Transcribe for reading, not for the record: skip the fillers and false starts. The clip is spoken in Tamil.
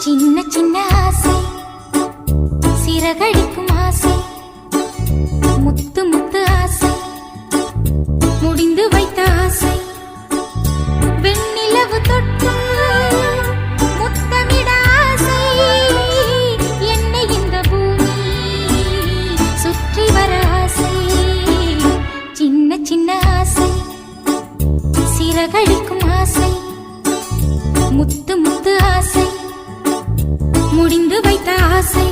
சின்ன சின்ன ஆசை, சிறகடிக்கும் ஆசை, முத்து முத்து ஆசை, முடிந்து வைத்த ஆசை, வெண்ணிலவு தொட்டு முத்தமிட ஆசை, என்னை இந்த பூமி சுற்றி வர ஆசை. சின்ன சின்ன ஆசை, சிறகடிக்கும் ஆசை, முத்து முத்து ஆசை, முடிந்து வைத்த ஆசை.